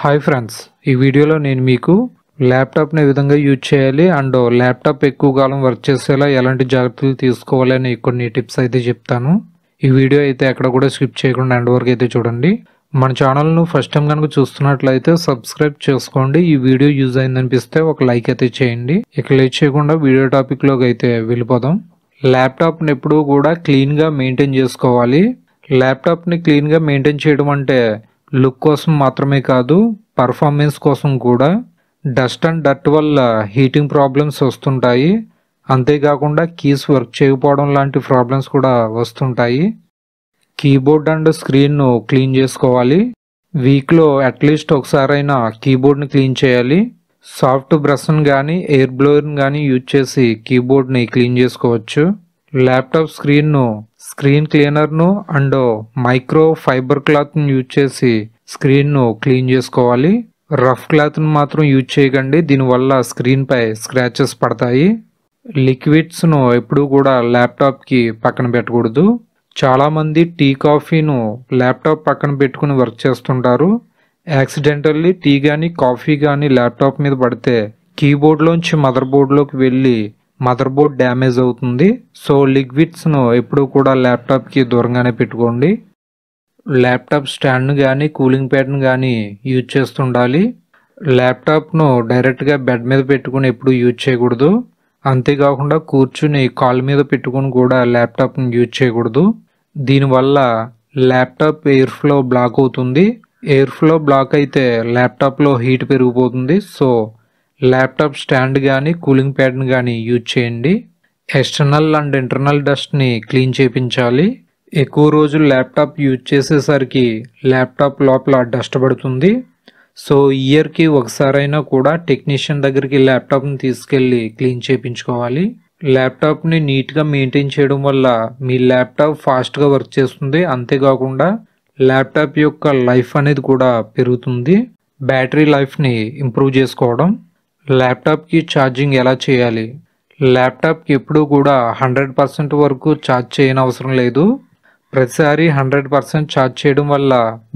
Hi friends, ఈ వీడియోలో నేను మీకు ల్యాప్టాప్ని ఏ విధంగా యూజ్ చేయాలి అండ్ ల్యాప్టాప్ ఎక్కువ కాలం వర్క్ చేసేలా ఎలాంటి జాగ్రత్తలు తీసుకోవాలి అని కొన్ని టిప్స్ అయితే చెప్తాను. ఈ వీడియో అయితే ఎక్కడ కూడా స్కిప్ చేయకుండా ఎండ్ వరకు అయితే చూడండి. మన ఛానల్ను ఫస్ట్ టైం కనుక చూస్తున్నట్లయితే సబ్స్క్రైబ్ చేసుకోండి. ఈ వీడియో యూజ్ అయిందనిపిస్తే ఒక లైక్ అయితే చేయండి. ఇక లేట్ చేయకుండా వీడియో టాపిక్లోకి అయితే వెళ్ళిపోదాం. ల్యాప్టాప్ని ఎప్పుడూ కూడా క్లీన్గా మెయింటైన్ చేసుకోవాలి. ల్యాప్టాప్ని క్లీన్గా మెయింటైన్ చేయడం అంటే లుక్ కోసం మాత్రమే కాదు, పర్ఫార్మెన్స్ కోసం కూడా. డస్ట్ అండ్ డర్ట్ వల్ల హీటింగ్ ప్రాబ్లమ్స్ వస్తుంటాయి. అంతేకాకుండా కీస్ వర్క్ చేయకపోవడం లాంటి ప్రాబ్లమ్స్ కూడా వస్తుంటాయి. కీబోర్డ్ అండ్ స్క్రీన్ను క్లీన్ చేసుకోవాలి. వీక్లో అట్లీస్ట్ ఒకసారైనా కీబోర్డ్ని క్లీన్ చేయాలి. సాఫ్ట్ బ్రష్ని కానీ ఎయిర్ బ్లోయర్ని కానీ యూజ్ చేసి కీబోర్డ్ని క్లీన్ చేసుకోవచ్చు. ల్యాప్టాప్ స్క్రీన్ క్లీనర్ను అండ్ మైక్రో ఫైబర్ క్లాత్ని యూజ్ చేసి స్క్రీన్ను క్లీన్ చేసుకోవాలి. రఫ్ క్లాత్ని మాత్రం యూజ్ చేయకండి, దీనివల్ల స్క్రీన్పై స్క్రాచెస్ పడతాయి. లిక్విడ్స్ను ఎప్పుడూ కూడా ల్యాప్టాప్కి పక్కన పెట్టకూడదు. చాలామంది టీ కాఫీను ల్యాప్టాప్ పక్కన పెట్టుకుని వర్క్ చేస్తుంటారు. యాక్సిడెంటల్లీ టీ కానీ కాఫీ కానీ ల్యాప్టాప్ మీద పడితే కీబోర్డ్లోంచి మదర్ బోర్డ్లోకి వెళ్ళి మదర్ బోర్డ్ డ్యామేజ్ అవుతుంది. సో లిక్విడ్స్ను ఎప్పుడూ కూడా ల్యాప్టాప్కి దూరంగానే పెట్టుకోండి. ల్యాప్టాప్ స్టాండ్ను కానీ కూలింగ్ ప్యాడ్ను కానీ యూజ్ చేస్తుండాలి. ల్యాప్టాప్ను డైరెక్ట్గా బెడ్ మీద పెట్టుకుని ఎప్పుడు యూజ్ చేయకూడదు. అంతేకాకుండా కూర్చుని కాళ్ళ మీద పెట్టుకుని కూడా ల్యాప్టాప్ని యూజ్ చేయకూడదు. దీనివల్ల ల్యాప్టాప్ ఎయిర్ ఫ్లో బ్లాక్ అవుతుంది. ఎయిర్ ఫ్లో బ్లాక్ అయితే ల్యాప్టాప్లో హీట్ పెరిగిపోతుంది. సో ల్యాప్టాప్ స్టాండ్ కానీ కూలింగ్ ప్యాడ్ని కానీ యూజ్ చేయండి. ఎక్స్టర్నల్ అండ్ ఇంటర్నల్ డస్ట్ని క్లీన్ చేయించాలి. ఎక్కువ రోజులు ల్యాప్టాప్ యూజ్ చేసేసరికి ల్యాప్టాప్ లోపల డస్ట్ పడుతుంది. సో ఇయర్కి ఒకసారైనా కూడా టెక్నీషియన్ దగ్గరికి ల్యాప్టాప్ని తీసుకెళ్ళి క్లీన్ చేయించుకోవాలి. ల్యాప్టాప్ని నీట్గా మెయింటైన్ చేయడం వల్ల మీ ల్యాప్టాప్ ఫాస్ట్గా వర్క్ చేస్తుంది. అంతేకాకుండా ల్యాప్టాప్ యొక్క లైఫ్ అనేది కూడా పెరుగుతుంది. బ్యాటరీ లైఫ్ని ఇంప్రూవ్ చేసుకోవడం. ల్యాప్టాప్కి ఛార్జింగ్ ఎలా చేయాలి? ల్యాప్టాప్కి ఎప్పుడూ కూడా 100% వరకు ఛార్జ్ చేయని అవసరం లేదు. ప్రతిసారి 100% ఛార్జ్ చేయడం వల్ల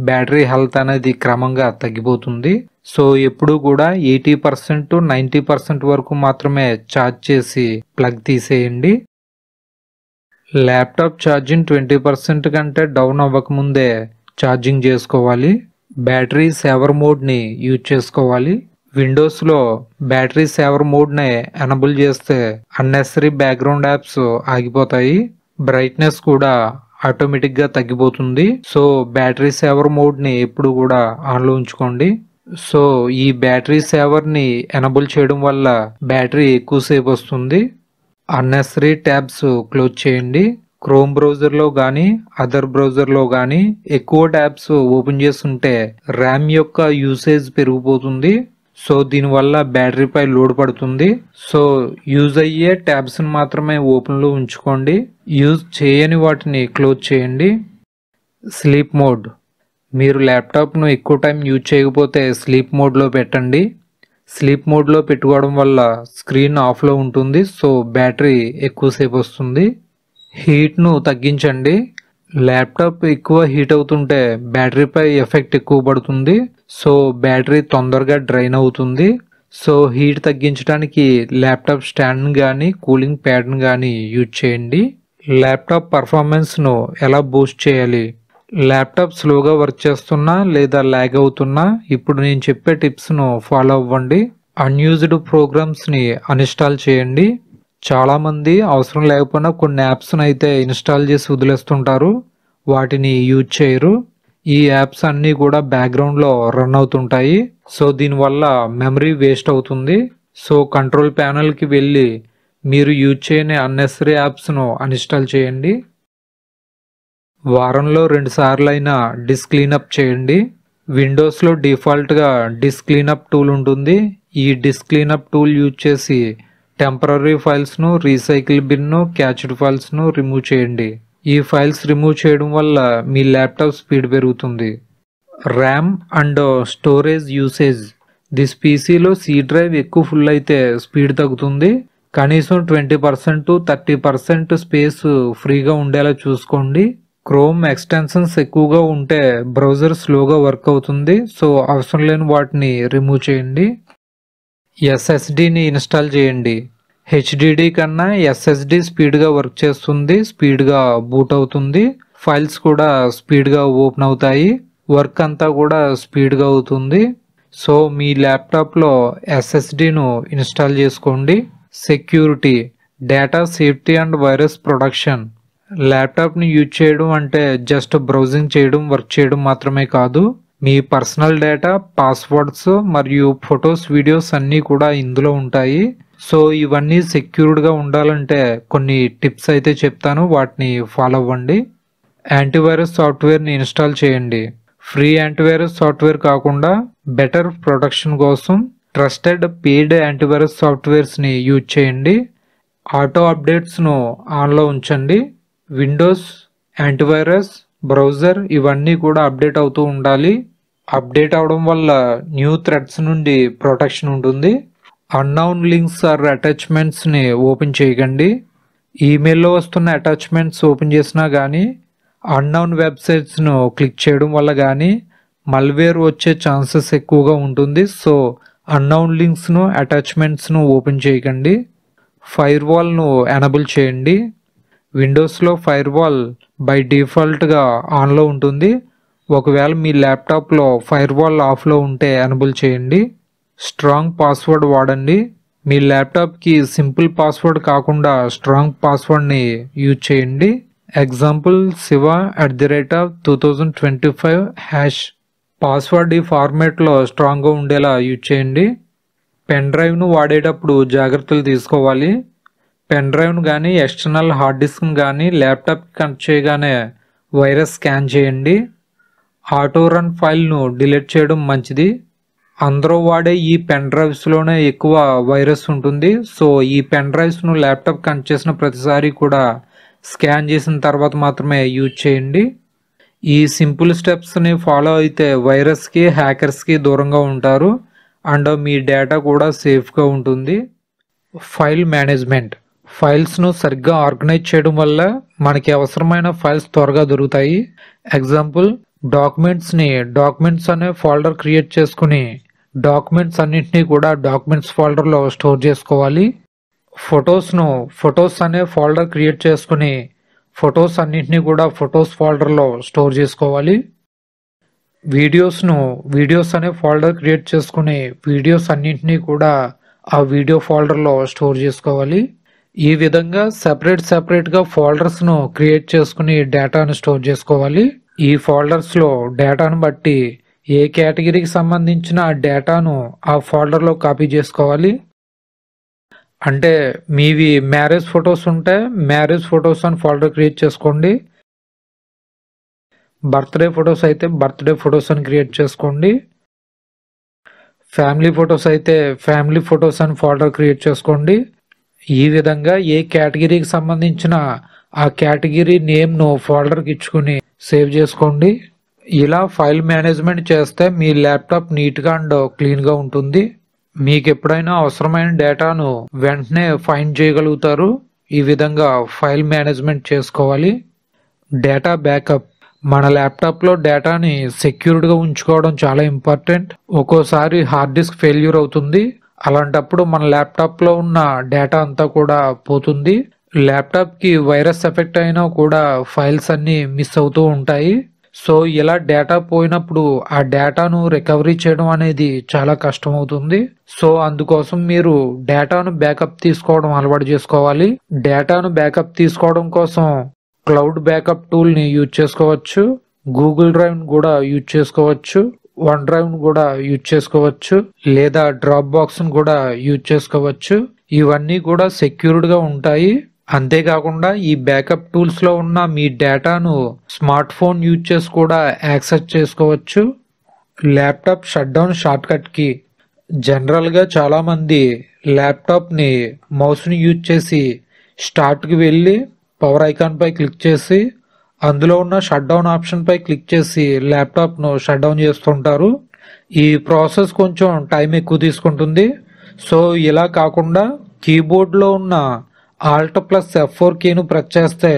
బ్యాటరీ హెల్త్ అనేది క్రమంగా తగ్గిపోతుంది. సో ఎప్పుడూ కూడా 80% 90% వరకు మాత్రమే ఛార్జ్ చేసి ప్లగ్ తీసేయండి. ల్యాప్టాప్ ఛార్జింగ్ 20% కంటే డౌన్ అవ్వకముందే ఛార్జింగ్ చేసుకోవాలి. బ్యాటరీ సేవర్ మోడ్ని యూజ్ చేసుకోవాలి. విండోస్లో బ్యాటరీ సేవర్ మోడ్ని ఎనబుల్ చేస్తే అన్నెసరీ బ్యాక్గ్రౌండ్ యాప్స్ ఆగిపోతాయి. బ్రైట్నెస్ కూడా ఆటోమేటిక్గా తగ్గిపోతుంది. సో బ్యాటరీ సేవర్ మోడ్ని ఎప్పుడు కూడా ఆన్లో ఉంచుకోండి. సో ఈ బ్యాటరీ సేవర్ని ఎనబుల్ చేయడం వల్ల బ్యాటరీ ఎక్కువసేపు వస్తుంది. అన్నెసరీ ట్యాబ్స్ క్లోజ్ చేయండి. క్రోమ్ బ్రౌజర్లో కానీ అదర్ బ్రౌజర్లో కానీ ఎక్కువ ట్యాబ్స్ ఓపెన్ చేస్తుంటే ర్యామ్ యొక్క యూసేజ్ పెరిగిపోతుంది. సో దీనివల్ల బ్యాటరీపై లోడ్ పడుతుంది. సో యూజ్ అయ్యే ట్యాబ్స్ని మాత్రమే ఓపెన్లో ఉంచుకోండి. యూజ్ చేయని వాటిని క్లోజ్ చేయండి. Sleep mode. మీరు ల్యాప్టాప్ను ఎక్కువ టైం యూజ్ చేయకపోతే స్లీప్ మోడ్లో పెట్టండి. స్లీప్ మోడ్లో పెట్టుకోవడం వల్ల స్క్రీన్ ఆఫ్లో ఉంటుంది. సో బ్యాటరీ ఎక్కువసేపు వస్తుంది. హీట్ను తగ్గించండి. ల్యాప్టాప్ ఎక్కువ హీట్ అవుతుంటే బ్యాటరీపై ఎఫెక్ట్ ఎక్కువ పడుతుంది. సో బ్యాటరీ తొందరగా డ్రైన్ అవుతుంది. సో హీట్ తగ్గించడానికి ల్యాప్టాప్ స్టాండ్ని కానీ కూలింగ్ ప్యాడ్ని కానీ యూజ్ చేయండి. ల్యాప్టాప్ పర్ఫార్మెన్స్ను ఎలా బూస్ట్ చేయాలి? ల్యాప్టాప్ స్లోగా వర్క్ చేస్తున్నా లేదా ల్యాగ్ అవుతున్నా ఇప్పుడు నేను చెప్పే టిప్స్ను ఫాలో అవ్వండి. అన్యూజ్డ్ ప్రోగ్రామ్స్ని అన్ఇన్స్టాల్ చేయండి. చాలామంది అవసరం లేకపోయినా కొన్ని యాప్స్ని అయితే ఇన్స్టాల్ చేసి వదిలేస్తుంటారు, వాటిని యూజ్ చేయరు. ఈ యాప్స్ అన్నీ కూడా బ్యాక్గ్రౌండ్లో రన్ అవుతుంటాయి. సో దీనివల్ల మెమరీ వేస్ట్ అవుతుంది. సో కంట్రోల్ ప్యానల్కి వెళ్ళి మీరు యూజ్ చేయని అన్నెసరీ యాప్స్ను అన్ఇన్స్టాల్ చేయండి. వారంలో 2 సార్లు అయినా డిస్క్ క్లీనప్ చేయండి. విండోస్లో డిఫాల్ట్గా డిస్క్ క్లీనప్ టూల్ ఉంటుంది. ఈ డిస్క్ క్లీనప్ టూల్ యూజ్ చేసి టెంపరరీ ఫైల్స్ను, రీసైకిల్ బిన్ను, క్యాచ్డ్ ఫైల్స్ను రిమూవ్ చేయండి. ఈ ఫైల్స్ రిమూవ్ చేయడం వల్ల మీ ల్యాప్టాప్ స్పీడ్ పెరుగుతుంది. RAM and storage usage. This పీసీలో సి డ్రైవ్ ఎక్కువ ఫుల్ అయితే స్పీడ్ తగ్గుతుంది. కనీసం 20% to 30% స్పేస్ ఫ్రీగా ఉండేలా చూసుకోండి. క్రోమ్ ఎక్స్టెన్షన్స్ ఎక్కువగా ఉంటే బ్రౌజర్ స్లోగా వర్క్ అవుతుంది. సో అవసరం లేని వాటిని రిమూవ్ చేయండి. ఎస్ఎస్డిని ఇన్స్టాల్ చేయండి. హెచ్డిడి కన్నా ఎస్ఎస్డి స్పీడ్గా వర్క్ చేస్తుంది, స్పీడ్గా బూట్ అవుతుంది, ఫైల్స్ కూడా స్పీడ్గా ఓపెన్ అవుతాయి, వర్క్ అంతా కూడా స్పీడ్గా అవుతుంది. సో మీ ల్యాప్టాప్లో ఎస్ఎస్డిను ఇన్స్టాల్ చేసుకోండి. Security, data safety and virus protection. ల్యాప్టాప్ని యూజ్ చేయడం అంటే జస్ట్ బ్రౌజింగ్ చేయడం, వర్క్ చేయడం మాత్రమే కాదు. మీ పర్సనల్ డేటా, పాస్వర్డ్స్ మరియు ఫొటోస్, వీడియోస్ అన్నీ కూడా ఇందులో ఉంటాయి. సో ఇవన్నీ సెక్యూర్డ్గా ఉండాలంటే కొన్ని టిప్స్ అయితే చెప్తాను, వాటిని ఫాలో అవ్వండి. యాంటీవైరస్ సాఫ్ట్వేర్ని ఇన్స్టాల్ చేయండి. ఫ్రీ యాంటీవైరస్ సాఫ్ట్వేర్ కాకుండా బెటర్ ప్రొటెక్షన్ కోసం ట్రస్టెడ్ పెయిడ్ యాంటీవైరస్ సాఫ్ట్వేర్స్ని యూజ్ చేయండి. ఆటో అప్డేట్స్ను ఆన్లో ఉంచండి. విండోస్, యాంటీవైరస్, బ్రౌజర్ ఇవన్నీ కూడా అప్డేట్ అవుతూ ఉండాలి. అప్డేట్ అవడం వల్ల న్యూ థ్రెడ్స్ నుండి ప్రొటెక్షన్ ఉంటుంది. అన్నౌన్ లింక్స్ ఆర్ అటాచ్మెంట్స్ని ఓపెన్ చేయకండి. ఈమెయిల్లో వస్తున్న అటాచ్మెంట్స్ ఓపెన్ చేసినా కానీ అన్నౌన్ వెబ్సైట్స్ను క్లిక్ చేయడం వల్ల కానీ మల్వేర్ వచ్చే ఛాన్సెస్ ఎక్కువగా ఉంటుంది. సో అన్నౌన్ లింక్స్ను, అటాచ్మెంట్స్ను ఓపెన్ చేయకండి. ఫైర్వాల్ను ఎనబుల్ చేయండి. విండోస్లో ఫైర్వాల్ బై డిఫాల్ట్గా ఆన్లో ఉంటుంది. ఒకవేళ మీ ల్యాప్టాప్లో ఫైర్వాల్ ఆఫ్లో ఉంటే ఎనబుల్ చేయండి. స్ట్రాంగ్ పాస్వర్డ్ వాడండి. మీ ల్యాప్టాప్కి సింపుల్ పాస్వర్డ్ కాకుండా స్ట్రాంగ్ పాస్వర్డ్ని యూజ్ చేయండి. Example siva@2025#. పాస్వర్డ్ ఈ ఫార్మేట్లో స్ట్రాంగ్గా ఉండేలా యూజ్ చేయండి. పెన్ డ్రైవ్ను వాడేటప్పుడు జాగ్రత్తలు తీసుకోవాలి. పెన్ డ్రైవ్ను కానీ ఎక్స్టర్నల్ హార్డ్ డిస్క్ను కానీ ల్యాప్టాప్కి కనెక్ట్ చేయగానే వైరస్ స్కాన్ చేయండి. ఆటో రన్ ఫైల్ను డిలీట్ చేయడం మంచిది. అందరూ వాడే ఈ పెన్ డ్రైవ్స్లోనే ఎక్కువ వైరస్ ఉంటుంది. సో ఈ పెన్ డ్రైవ్స్ను ల్యాప్టాప్ కనెక్ట్ చేసిన ప్రతిసారి కూడా స్కాన్ చేసిన తర్వాత మాత్రమే యూజ్ చేయండి. ఈ సింపుల్ స్టెప్స్ని ఫాలో అయితే వైరస్కి, హ్యాకర్స్కి దూరంగా ఉంటారు అండ్ మీ డేటా కూడా సేఫ్గా ఉంటుంది. File management. ఫైల్స్ను సరిగ్గా ఆర్గనైజ్ చేయడం వల్ల మనకి అవసరమైన ఫైల్స్ త్వరగా దొరుకుతాయి. ఎగ్జాంపుల్, డాక్యుమెంట్స్ అనే ఫోల్డర్ క్రియేట్ చేసుకుని డాక్యుమెంట్స్ అన్నింటినీ కూడా డాక్యుమెంట్స్ ఫోల్డర్లో స్టోర్ చేసుకోవాలి. ఫొటోస్ అనే ఫోల్డర్ క్రియేట్ చేసుకుని ఫొటోస్ అన్నింటినీ కూడా ఫొటోస్ ఫోల్డర్లో స్టోర్ చేసుకోవాలి. వీడియోస్ అనే ఫోల్డర్ క్రియేట్ చేసుకుని వీడియోస్ అన్నింటినీ కూడా ఆ వీడియో ఫోల్డర్లో స్టోర్ చేసుకోవాలి. ఈ విధంగా సెపరేట్గా ఫోల్డర్స్ను క్రియేట్ చేసుకుని డేటాను స్టోర్ చేసుకోవాలి. ఈ ఫోల్డర్స్లో డేటాను బట్టి ఏ కేటగిరీకి సంబంధించిన డేటాను ఆ ఫోల్డర్లో కాపీ చేసుకోవాలి. అంటే మీవి మ్యారేజ్ ఫొటోస్ ఉంటే మ్యారేజ్ ఫొటోస్ అని ఫోల్డర్ క్రియేట్ చేసుకోండి. బర్త్డే ఫొటోస్ అయితే బర్త్డే ఫొటోస్ అని క్రియేట్ చేసుకోండి. ఫ్యామిలీ ఫొటోస్ అయితే ఫ్యామిలీ ఫొటోస్ అని ఫోల్డర్ క్రియేట్ చేసుకోండి. ఈ విధంగా ఏ కేటగిరీకి సంబంధించిన ఆ కేటగిరీ నేమ్ను ఫోల్డర్కి ఇచ్చుకుని సేవ్ చేసుకోండి. ఇలా ఫైల్ మేనేజ్మెంట్ చేస్తే మీ ల్యాప్టాప్ నీట్గా అండ్ క్లీన్గా ఉంటుంది. మీకు ఎప్పుడైనా అవసరమైన డేటాను వెంటనే ఫైండ్ చేయగలుగుతారు. ఈ విధంగా ఫైల్ మేనేజ్మెంట్ చేసుకోవాలి. Data backup. మన ల్యాప్టాప్లో డేటాని సెక్యూర్డ్గా ఉంచుకోవడం చాలా ఇంపార్టెంట్. ఒక్కోసారి హార్డ్ డిస్క్ ఫెయిల్యూర్ అవుతుంది. అలాంటప్పుడు మన ల్యాప్టాప్లో ఉన్న డేటా అంతా కూడా పోతుంది. ల్యాప్టాప్కి వైరస్ ఎఫెక్ట్ అయినా కూడా ఫైల్స్ అన్నీ మిస్ అవుతూ ఉంటాయి. సో ఇలా డేటా పోయినప్పుడు ఆ డేటాను రికవరీ చేయడం అనేది చాలా కష్టం అవుతుంది. సో అందుకోసం మీరు డేటాను బ్యాకప్ తీసుకోవడం అలవాటు చేసుకోవాలి. డేటాను బ్యాకప్ తీసుకోవడం కోసం క్లౌడ్ బ్యాకప్ టూల్ని యూజ్ చేసుకోవచ్చు. గూగుల్ డ్రైవ్ని కూడా యూజ్ చేసుకోవచ్చు. వన్ డ్రైవ్ను కూడా యూజ్ చేసుకోవచ్చు. లేదా డ్రాప్ బాక్స్ను కూడా యూజ్ చేసుకోవచ్చు. ఇవన్నీ కూడా సెక్యూర్డ్గా ఉంటాయి. అంతేకాకుండా ఈ బ్యాకప్ టూల్స్లో ఉన్న మీ డేటాను స్మార్ట్ ఫోన్ యూజ్ చేసి కూడా యాక్సెస్ చేసుకోవచ్చు. ల్యాప్టాప్ షట్ డౌన్ షార్ట్కట్కి. జనరల్గా చాలామంది ల్యాప్టాప్ని మౌస్ని యూజ్ చేసి స్టార్ట్కి వెళ్ళి పవర్ ఐకాన్పై క్లిక్ చేసి అందులో ఉన్న షట్ డౌన్ ఆప్షన్పై క్లిక్ చేసి ల్యాప్టాప్ను షట్ డౌన్ చేస్తుంటారు. ఈ ప్రాసెస్ కొంచెం టైం ఎక్కువ తీసుకుంటుంది. సో ఇలా కాకుండా కీబోర్డ్లో ఉన్న Alt+F4 కీను ప్రెస్ చేస్తే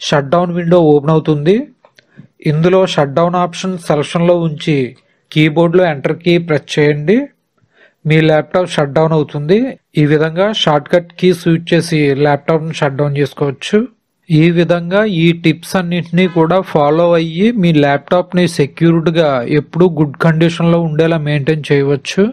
షట్ డౌన్ విండో ఓపెన్ అవుతుంది. ఇందులో షట్ డౌన్ ఆప్షన్ సెలక్షన్లో ఉంచి కీబోర్డ్లో ఎంటర్ కీ ప్రెస్ చేయండి. మీ ల్యాప్టాప్ షట్ డౌన్ అవుతుంది. ఈ విధంగా షార్ట్ కట్ కీస్ యూజ్ చేసి ల్యాప్టాప్ని షట్ డౌన్ చేసుకోవచ్చు. ఈ విధంగా ఈ టిప్స్ అన్నింటినీ కూడా ఫాలో అయ్యి మీ ల్యాప్టాప్ని సెక్యూర్డ్గా ఎప్పుడూ గుడ్ కండిషన్లో ఉండేలా మెయింటైన్ చేయవచ్చు.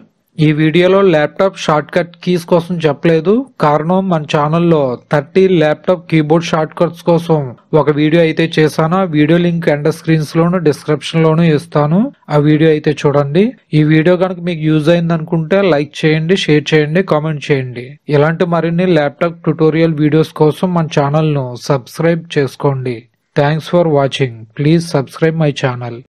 ఈ వీడియోలో ల్యాప్టాప్ షార్ట్ కట్ కీస్ కోసం చెప్పలేదు. కారణం మన ఛానల్లో 30 ల్యాప్టాప్ కీబోర్డ్ షార్ట్ కట్స్ కోసం ఒక వీడియో అయితే చేశాను. ఆ వీడియో లింక్ ఎండ్ స్క్రీన్స్ లోను డిస్క్రిప్షన్ లోను ఇస్తాను. ఆ వీడియో అయితే చూడండి. ఈ వీడియో కనుక మీకు యూజ్ అయింది అనుకుంటే లైక్ చేయండి, షేర్ చేయండి, కామెంట్ చేయండి. ఇలాంటి మరిన్ని ల్యాప్టాప్ ట్యుటోరియల్ వీడియోస్ కోసం మన ఛానల్ ను సబ్స్క్రైబ్ చేసుకోండి. Thanks for watching. Please subscribe my channel.